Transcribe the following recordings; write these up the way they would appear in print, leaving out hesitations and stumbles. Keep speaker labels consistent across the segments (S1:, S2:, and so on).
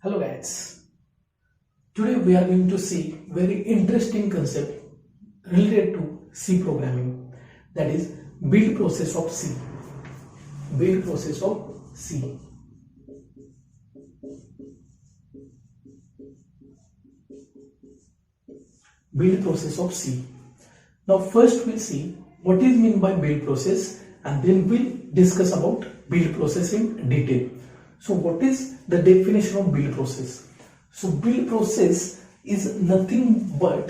S1: Hello guys, today we are going to see very interesting concept related to C programming, that is build process of C. Build process of C. Build process of C. Now first we'll see what is meant by build process, and then we'll discuss about build process in detail. So what is the definition of build process? So build process is nothing but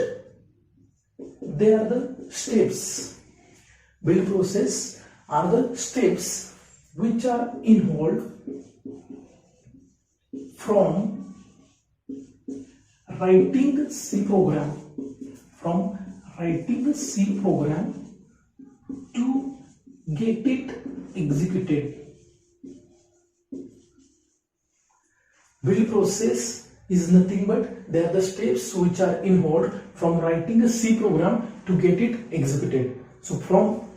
S1: they are the steps. Build process are the steps which are involved from writing the C program, to get it executed. Build process is nothing but they are the steps which are involved from writing a C program to get it executed. So from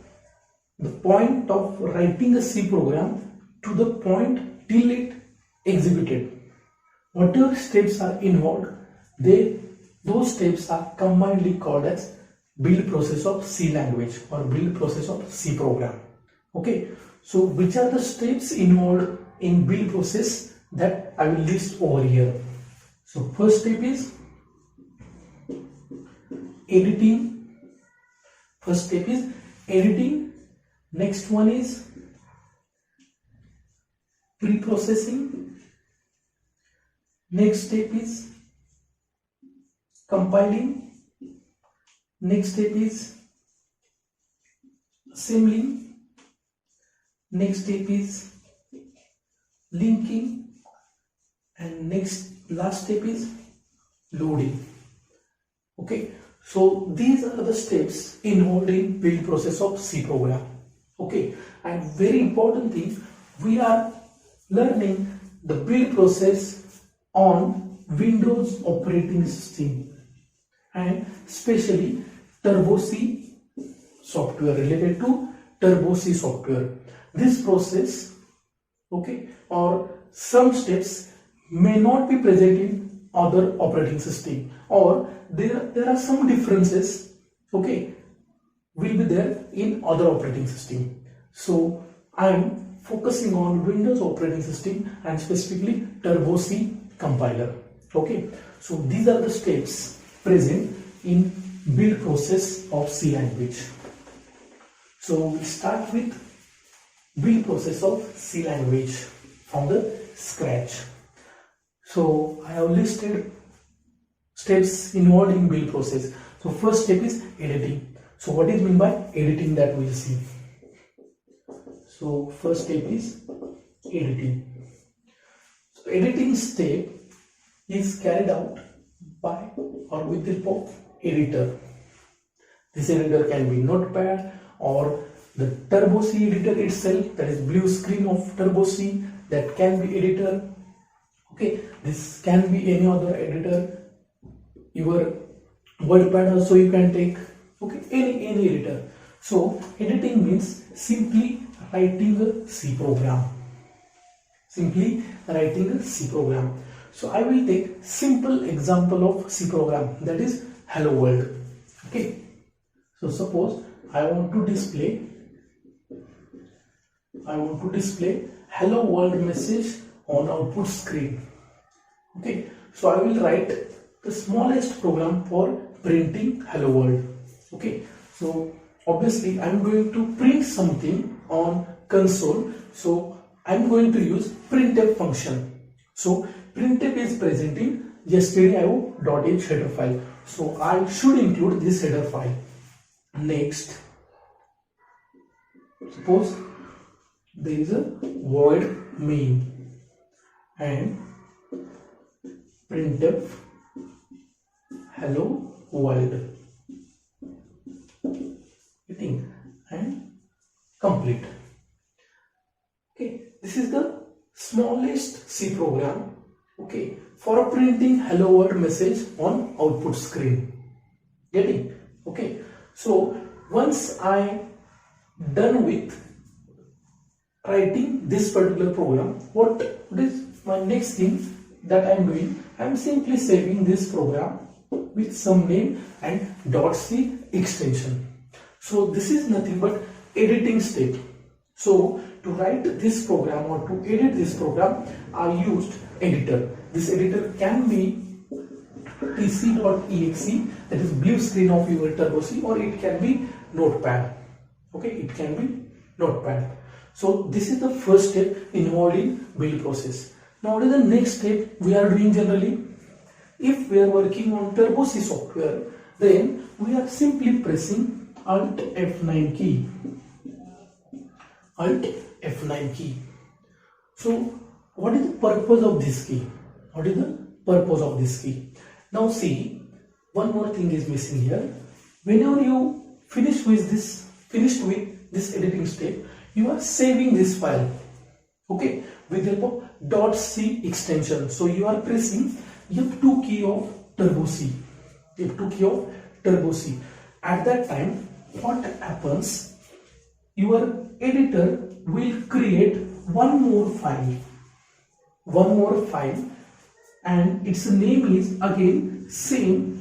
S1: the point of writing a C program to the point till it executed, whatever steps are involved, those steps are combinedly called as build process of C language or build process of C program. Okay, so which are the steps involved in build process that I will list over here. So first step is editing. Next one is preprocessing. Next step is compiling. Next step is assembling. Next step is linking. And last step is loading. Okay, so these are the steps involved in build process of C program. Okay, and very important thing, we are learning the build process on Windows operating system and especially Turbo C software, related to Turbo C software. This process, okay, or some steps may not be present in other operating system, or there are some differences, okay, will be there in other operating system. So I am focusing on Windows operating system and specifically Turbo C compiler. Okay, so these are the steps present in build process of C language. So we start with build process of C language from the scratch. So I have listed steps involved in build process. So first step is editing. So what is meant by editing, that we will see. So first step is editing. So editing step is carried out by or with the help of editor. This editor can be Notepad or the Turbo C editor itself, that is blue screen of Turbo C, that can be editor. Okay, this can be any other editor, your WordPad also you can take, okay, any editor. So editing means simply writing a C program. So I will take simple example of C program, that is hello world. Okay, so suppose I want to display hello world message on output screen. Okay, so I will write the smallest program for printing hello world. Okay, so obviously I am going to print something on console, so I am going to use printf function. So printf is present in stdio.h header file, so I should include this header file. Next, suppose there is a void main and printf hello world, hitting and complete. Okay, this is the smallest C program, okay, for printing hello world message on output screen. Getting? Okay, so once I done with writing this particular program, what is my next thing? that I am doing, I am simply saving this program with some name and .c extension. So this is nothing but editing step. So to write this program or to edit this program, I used editor. This editor can be tc.exe, that is blue screen of your Turbo C, or it can be Notepad. Okay, it can be Notepad. So this is the first step involved in build process. Now what is the next step we are doing generally? If we are working on Turbo C software, then we are simply pressing Alt F9 key. Alt F9 key. So what is the purpose of this key? What is the purpose of this key? Now see, one more thing is missing here. Whenever you finished with this editing step, you are saving this file, okay, with the help of .c extension. So you are pressing F2 key of Turbo C. F2 key of Turbo C. At that time, what happens? Your editor will create one more file, and its name is again same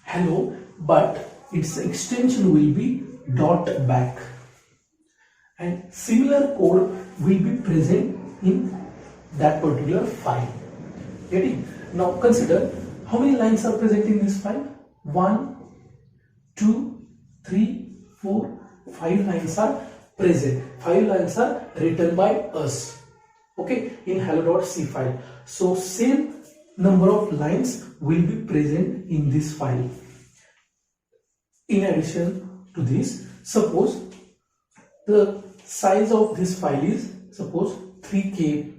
S1: hello, but its extension will be .back, and similar code will be present in that particular file. Getting? Now consider how many lines are present in this file. 1, 2, 3, 4, 5 lines are present. 5 lines are written by us, okay, in hello.c file. So same number of lines will be present in this file. In addition to this, suppose the size of this file is suppose 3KB,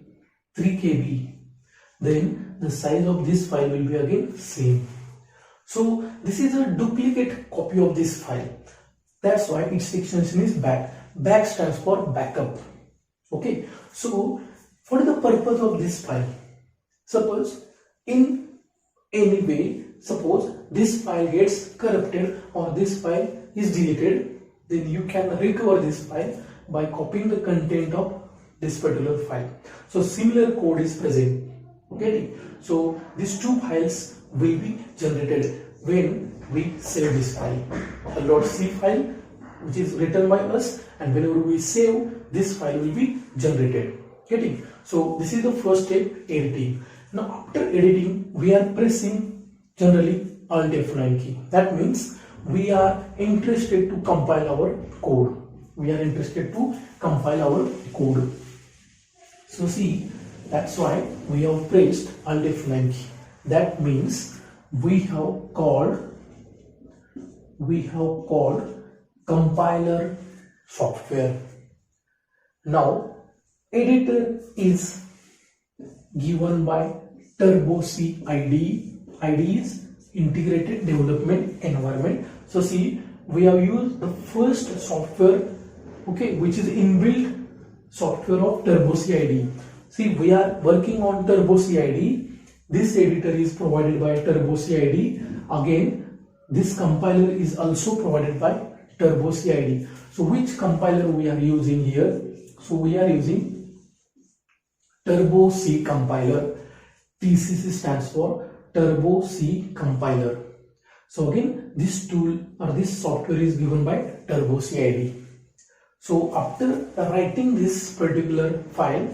S1: then the size of this file will be again same. So this is a duplicate copy of this file. That's why its extension is back. Back stands for backup. Okay. So what is the purpose of this file? Suppose in any way, suppose this file gets corrupted or this file is deleted, then you can recover this file by copying the content of this particular file. So similar code is present. Okay. So these two files will be generated when we save this file. hello.c file, which is written by us, and whenever we save, this file will be generated. Getting? So this is the first step, editing. Now after editing, we are pressing generally Alt F9 key. That means we are interested to compile our code. So see, that's why we have pressed Alt F9 key. That means we have called compiler software. Now editor is given by Turbo C IDE. IDE is integrated development environment. So see, we have used the first software, okay, which is inbuilt software of Turbo C IDE. See, we are working on Turbo C IDE. This editor is provided by Turbo C IDE. Again, this compiler is also provided by Turbo C IDE. So which compiler we are using here? So we are using Turbo C compiler. TCC stands for Turbo C compiler. So again, this tool or this software is given by Turbo C IDE. So after writing this particular file,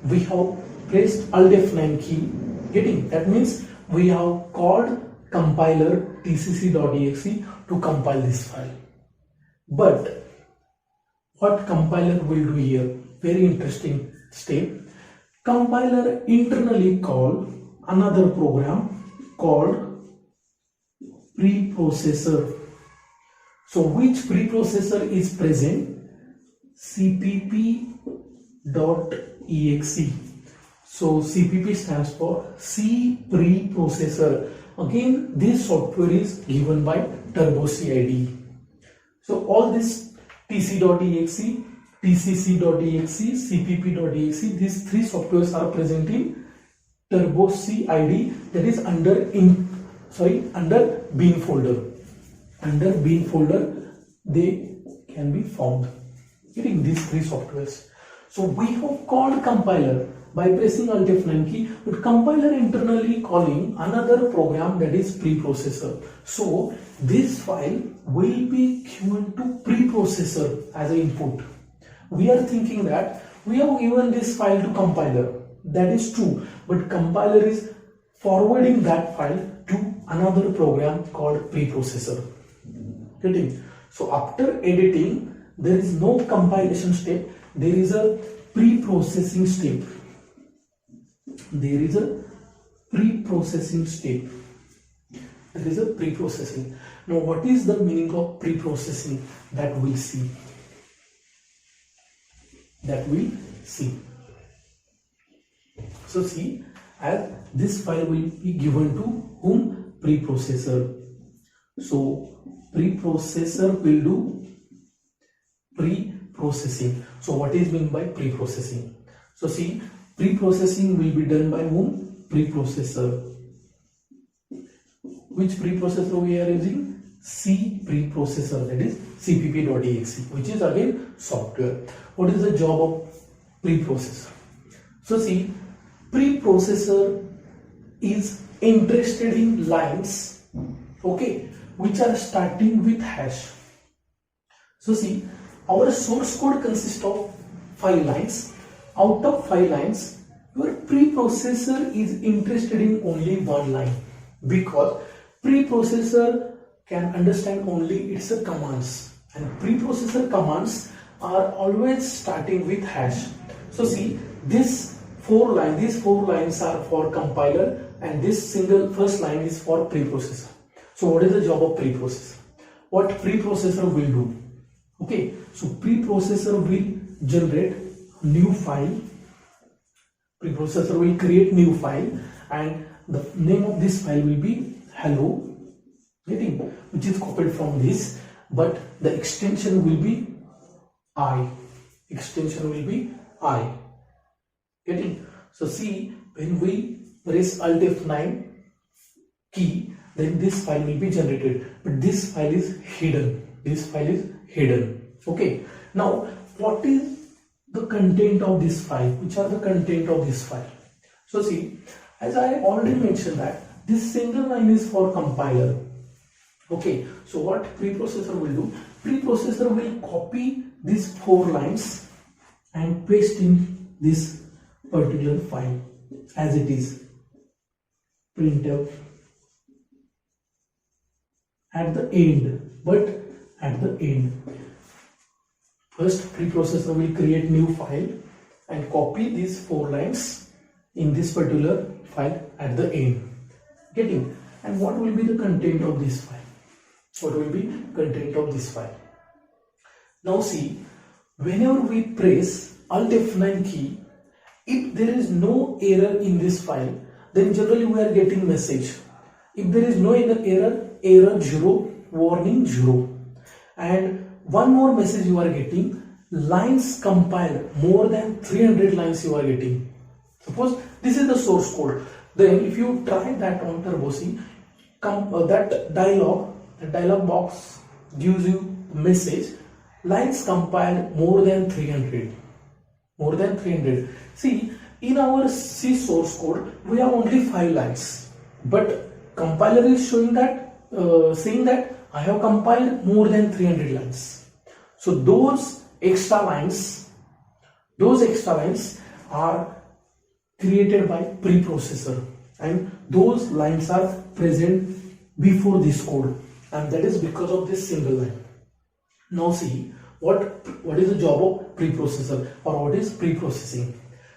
S1: we have pressed Alt F9 key. Getting? That means we have called compiler tcc.exe to compile this file. But what compiler will do here? Very interesting step. Compiler internally called another program called Preprocessor. So which preprocessor is present? cpp.exe. So CPP stands for C Preprocessor. Again, this software is given by Turbo C IDE. So all this tc.exe, tcc.exe, cpp.exe, these three softwares are present in Turbo C IDE, that is under bin folder. Under bin folder they can be found. Getting these three softwares. So we have called compiler. by pressing Alt F9 key, but compiler internally calling another program, that is preprocessor. So this file will be given to preprocessor as an input. We are thinking that we have given this file to compiler. That is true, but compiler is forwarding that file to another program called preprocessor. Getting? So after editing, there is no compilation step, there is a pre-processing step. There is a pre-processing step. There is a pre-processing. Now what is the meaning of pre-processing? That we'll see. That we'll see. So see, as this file will be given to whom? Preprocessor. So preprocessor will do pre-processing. So what is meant by pre-processing? So see, pre-processing will be done by whom? Preprocessor. Which preprocessor we are using? C preprocessor, that is cpp.exe, which is again software. What is the job of preprocessor? So see, preprocessor is interested in lines, okay, which are starting with hash. So see, our source code consists of 5 lines. Out of 5 lines, your preprocessor is interested in only 1 line, because preprocessor can understand only its commands, and preprocessor commands are always starting with hash. So see, these 4 lines are for compiler, and this single first line is for preprocessor. So what is the job of preprocessor? What preprocessor will do? Okay, so preprocessor will generate new file. Preprocessor will create new file, and the name of this file will be hello, getting, which is copied from this, but the extension will be I. Extension will be I. Getting? So see, when we press Alt F9 key, then this file will be generated, but this file is hidden. This file is hidden. Okay. Now, what is the content of this file? Which are the content of this file? So see, as I already mentioned that this single line is for compiler. Okay. So what preprocessor will do? Preprocessor will copy these 4 lines and paste in this particular file as it is. Printf at the end, but at the end. First, preprocessor will create new file and copy these 4 lines in this particular file at the end. Getting? And what will be the content of this file? What will be content of this file? Now see, whenever we press Alt F9 key, if there is no error in this file, then generally we are getting message. If there is no error, error 0, warning 0. And one more message you are getting, lines compiled, more than 300 lines you are getting. Suppose this is the source code. Then if you try that on Turbo C, that dialog box gives you message, lines compiled more than 300. More than 300. See, in our C source code, we have only 5 lines, but compiler is showing that, saying that I have compiled more than 300 lines. So those extra lines are created by preprocessor, and those lines are present before this code, and that is because of this single line. Now see, what is the job of preprocessor, or what is preprocessing?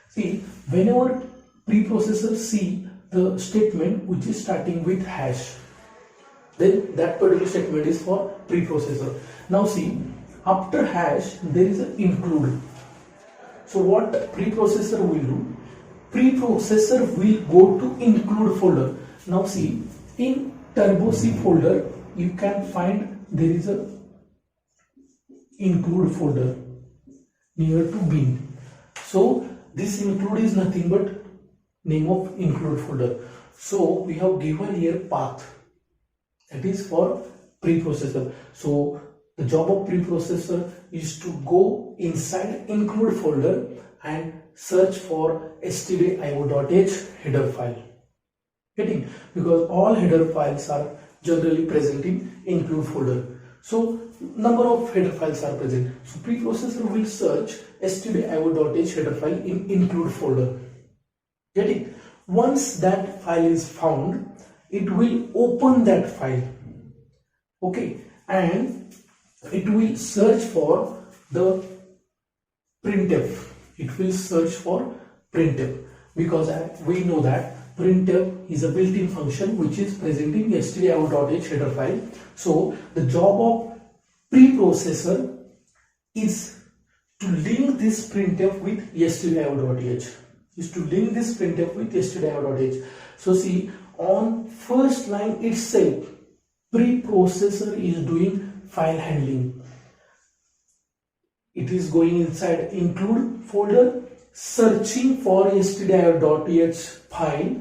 S1: See, whenever preprocessor see the statement which is starting with hash, then that particular statement is for preprocessor. Now see, after hash there is an include. So what preprocessor will do? Preprocessor will go to include folder. Now see, in Turbo C folder you can find there is a include folder near to bin. So this include is nothing but name of include folder. So we have given here path, that is for preprocessor. So the job of preprocessor is to go inside include folder and search for stdio.h header file. Getting? Because all header files are generally present in include folder. So number of header files are present. So preprocessor will search stdio.h header file in include folder. Getting? Once that file is found, it will open that file. Okay, and it will search for the printf. It will search for printf because we know that printf is a built-in function which is present in stdio.h header file. So the job of preprocessor is to link this printf with stdio.h. So see, on first line itself, preprocessor is doing file handling. It is going inside include folder, searching for stdio.h file.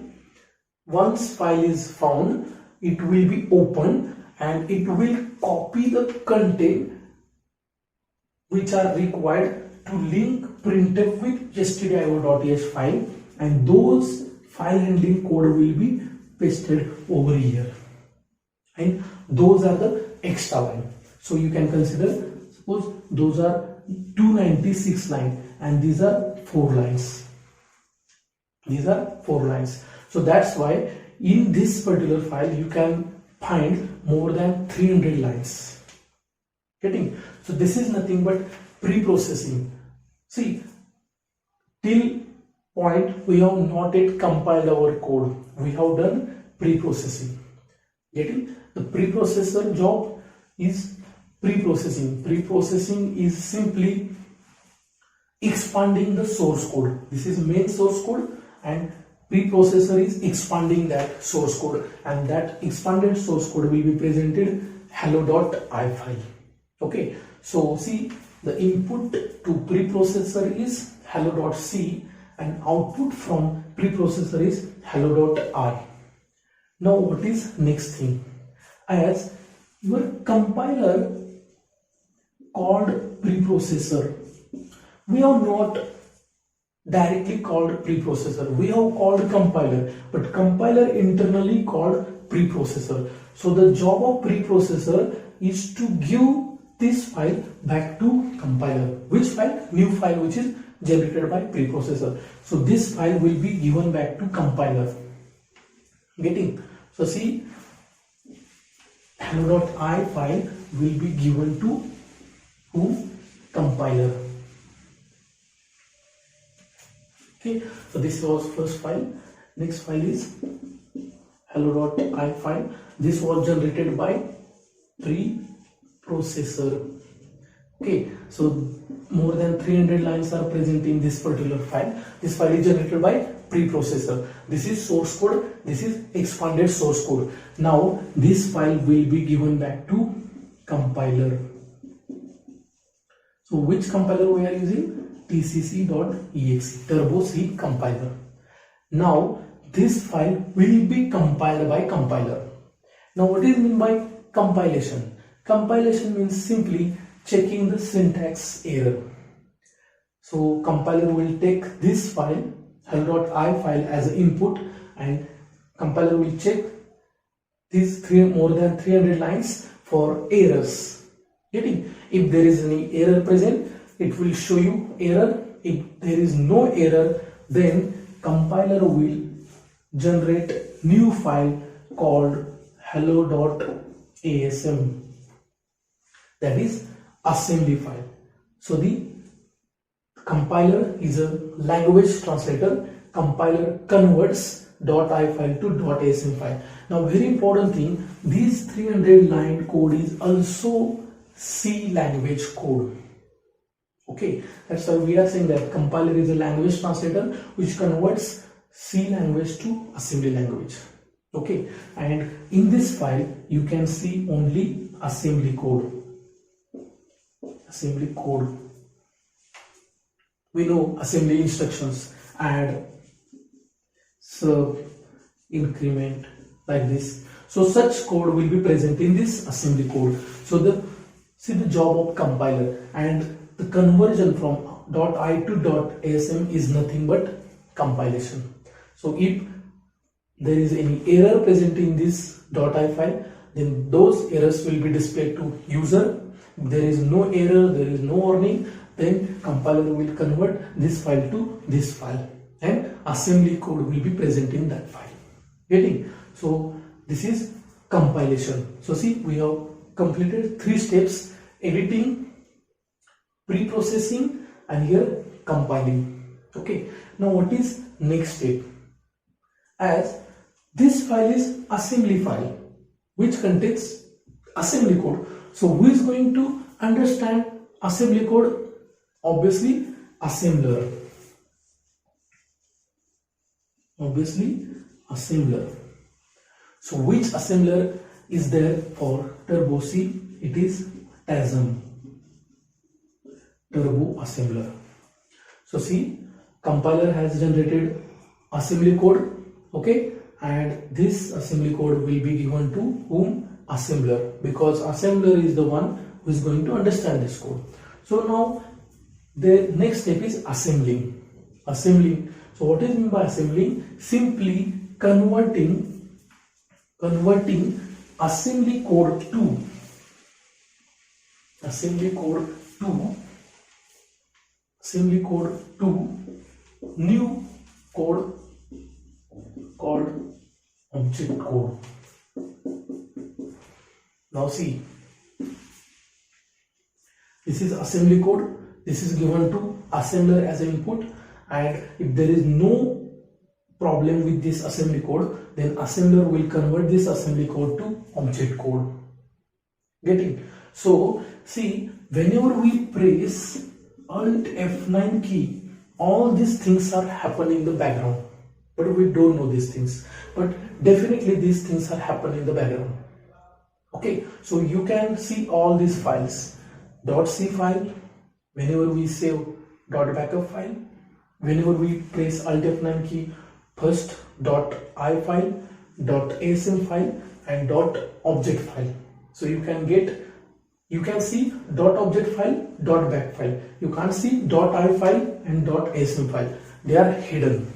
S1: Once file is found, it will be open and it will copy the content which are required to link printf with stdio.h file, and those file handling code will be pasted over here, and those are the extra line. So you can consider, suppose those are 296 lines and these are 4 lines. So that's why in this particular file you can find more than 300 lines. Getting? So this is nothing but pre-processing. See, till point we have not yet compiled our code. We have done pre-processing. Getting? The preprocessor job is pre-processing. Pre-processing is simply expanding the source code. This is main source code and preprocessor is expanding that source code, and that expanded source code will be presented hello.i file. Okay, so see, the input to preprocessor is hello.c and output from preprocessor is hello.i. Now what is next thing? As your compiler called preprocessor, we have not directly called preprocessor, we have called compiler, but compiler internally called preprocessor. So the job of preprocessor is to give this file back to compiler. Which file? New file which is generated by preprocessor. So this file will be given back to compiler. Getting? So see, hello.i file will be given to who? Compiler. Okay, so this was first file. Next file is hello.i file. This was generated by preprocessor. Okay, so more than 300 lines are present in this particular file. This file is generated by preprocessor. This is source code, this is expanded source code. Now this file will be given back to compiler. So which compiler we are using? tcc.exe, turbo C compiler. Now this file will be compiled by compiler. Now what is meant by compilation? Compilation means simply checking the syntax error. So compiler will take this file hello.i file as an input, and compiler will check these more than 300 lines for errors. Getting? If there is any error present, it will show you error. If there is no error, then compiler will generate new file called hello.asm, that is assembly file. So the compiler is a language translator. Compiler converts .i file to .asm file. Now very important thing, this 300 line code is also C language code. Okay, that's why we are saying that compiler is a language translator which converts C language to assembly language. Okay, and in this file you can see only assembly code. Assembly code. We know assembly instructions: add, sub, increment, like this. So such code will be present in this assembly code. So the job of compiler, and the conversion from .i to .asm is nothing but compilation. So if there is any error present in this .i file, then those errors will be displayed to user. If there is no error, there is no warning, then compiler will convert this file to this file and assembly code will be present in that file. Getting? So this is compilation. So see, we have completed 3 steps: editing, pre-processing, and here compiling. Okay, now what is next step? As this file is assembly file which contains assembly code, so who is going to understand assembly code? Obviously assembler. So which assembler is there for Turbo C? It is TASM, Turbo assembler. So see, compiler has generated assembly code, okay, and this assembly code will be given to whom? Assembler, because assembler is the one who is going to understand this code. So now the next step is assembling. So what is meant by assembling? Simply converting assembly code to new code called object code. Now see, this is assembly code. This is given to assembler as an input, and if there is no problem with this assembly code, then assembler will convert this assembly code to object code. Getting? So see, whenever we press Alt F9 key, all these things are happening in the background, but we don't know these things, but definitely these things are happening in the background. Okay, so you can see all these files: .c file, whenever we save .backup file, whenever we press Alt F9 key, first .i file, .asm file, and .object file. So you can see .object file, .back file. You can't see .i file and .asm file. They are hidden.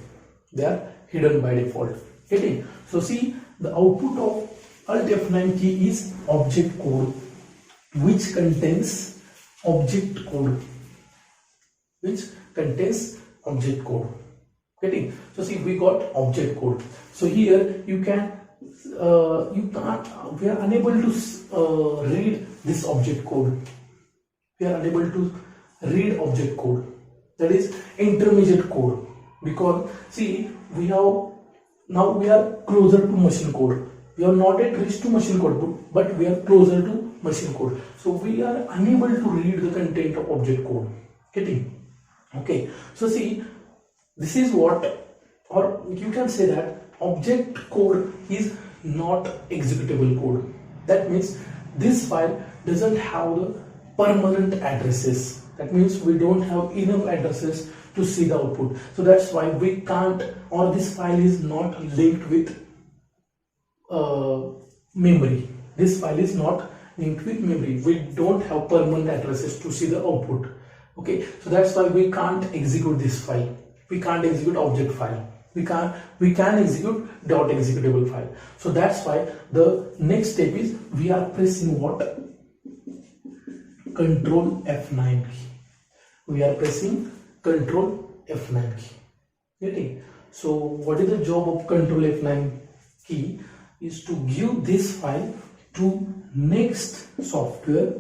S1: By default. Getting? So see, the output of Alt F9 key is object code, which contains object code. Getting? So see, we got object code. So here we are unable to read this object code. That is intermediate code, because see, we are closer to machine code. We are not yet reached to machine code, but we are closer to machine code. So we are unable to read the content of object code. Getting? Okay. So see, this is what, or you can say that object code is not executable code. That means this file doesn't have the permanent addresses. That means we don't have enough addresses to see the output. So that's why we can't, or this file is not linked with memory. This file is not linked with memory. We don't have permanent addresses to see the output. Okay, so that's why we can't execute this file. We can't execute object file. We can execute .executable file. So that's why the next step is we are pressing what? Control F9 key. We are pressing Control F9 key. Getting? So what is the job of Control F9 key? Is to give this file to next software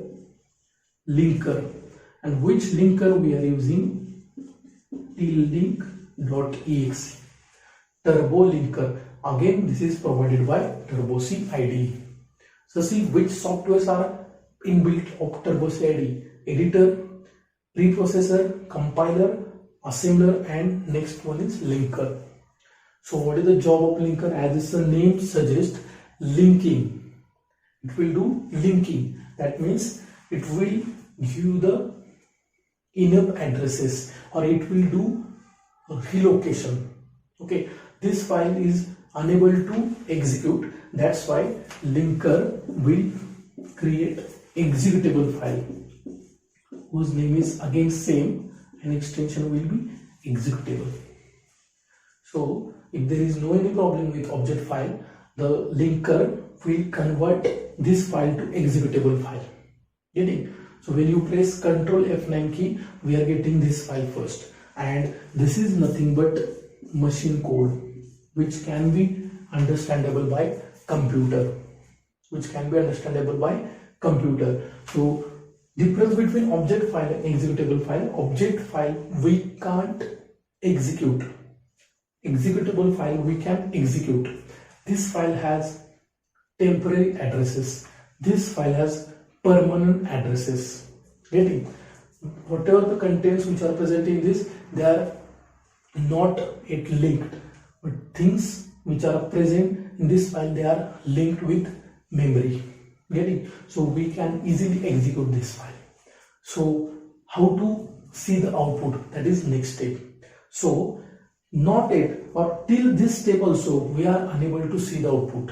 S1: linker, and which linker we are using? Link.exe, turbo linker. Again, this is provided by Turbo C IDE. So see which softwares are inbuilt of Turbo C IDE: editor, preprocessor, compiler, assembler, and next one is linker. So what is the job of linker? As its name suggests, linking. It will do linking. That means it will give the enough addresses, or it will do relocation. Okay, this file is unable to execute. That's why linker will create executable file whose name is again same, and extension will be executable. So if there is no any problem with object file, the linker will convert this file to executable file. Getting? So when you press Ctrl F9 key, we are getting this file first, and this is nothing but machine code which can be understandable by computer. So difference between object file and executable file: object file we can't execute, executable file we can execute. This file has temporary addresses, this file has permanent addresses. Getting? Whatever the contents which are present in this, they are not yet linked, but things which are present in this file, they are linked with memory. Getting? So we can easily execute this file. So how to see the output, that is next step. So not yet, or till this step also we are unable to see the output.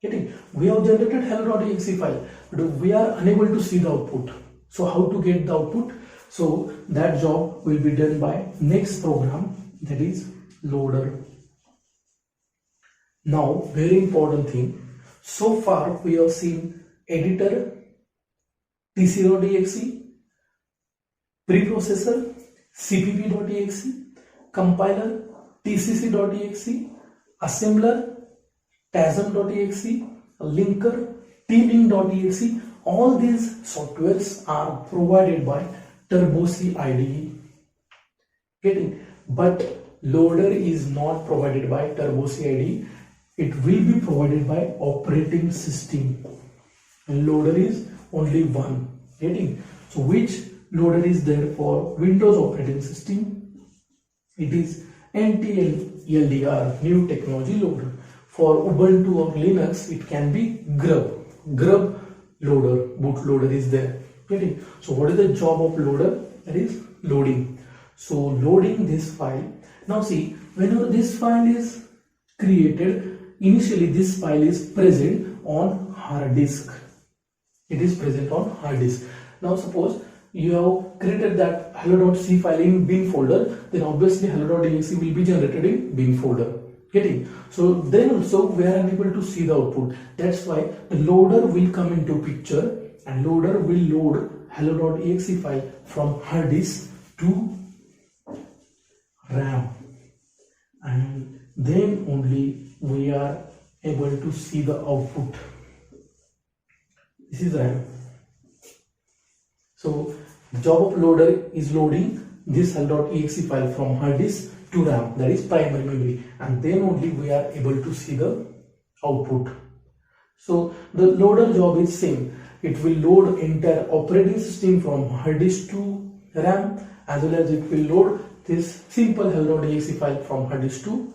S1: Getting? We have generated hello.exe file, but we are unable to see the output. So how to get the output? So that job will be done by next program, that is loader. Now very important thing, so far we have seen editor, tc.exe, preprocessor, cpp.exe, compiler, tcc.exe, assembler, tasm.exe, linker, tlink.exe. All these softwares are provided by TurboC IDE. Getting? But loader is not provided by TurboC IDE. It will be provided by operating system. Loader is only one. Getting? So which loader is there for Windows operating system? It is NTLDR, new technology loader. For Ubuntu or Linux, it can be grub loader, bootloader is there. Getting? So what is the job of loader? That is loading. So loading this file. Now see, whenever this file is created, initially this file is present on hard disk. It is present on hard disk. Now suppose you have created that hello.c file in bin folder, then obviously hello.exe will be generated in bin folder. Getting? So then also we are unable to see the output. That's why the loader will come into picture, and loader will load hello.exe file from hard disk to RAM, and then only we are able to see the output. This is RAM. So the job of loader is loading this hello.exe file from hard disk to RAM, that is primary memory, and then only we are able to see the output. So the loader job is same. It will load entire operating system from hard disk to RAM, as well as it will load this simple hello.exe file from hard disk to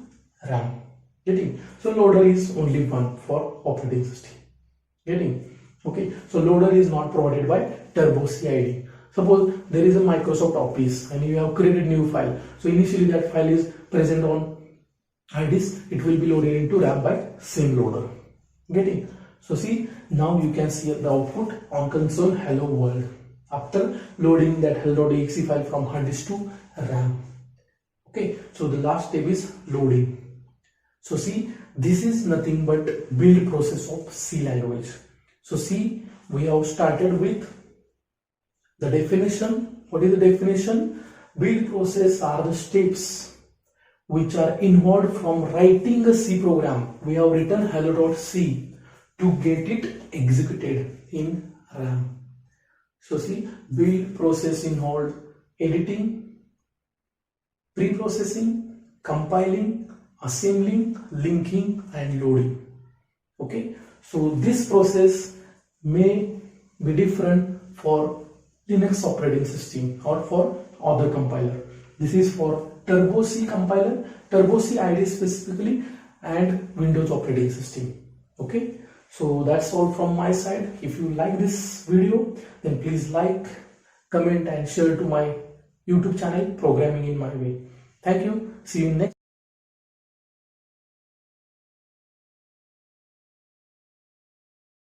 S1: RAM. Getting? So loader is only one for operating system. Getting? Okay. So loader is not provided by TurboC IDE. Suppose there is a Microsoft Office and you have created new file. So initially that file is present on hard disk. It will be loaded into RAM by same loader. Getting? So see, now you can see the output on console hello world after loading that hello.exe file from hard disk to RAM. Okay. So the last step is loading. So see, this is nothing but build process of C language. So see, we have started with the definition. What is the definition? Build process are the steps which are involved from writing a C program. We have written hello.c to get it executed in RAM. So see, build process involved editing, pre-processing, compiling, assembling, linking and loading. Okay, so this process may be different for Linux operating system or for other compiler. This is for TurboC compiler, TurboC IDE specifically, and Windows operating system. Okay, so that's all from my side. If you like this video, then please like, comment and share to my YouTube channel Programming in My Way. Thank you. See you next.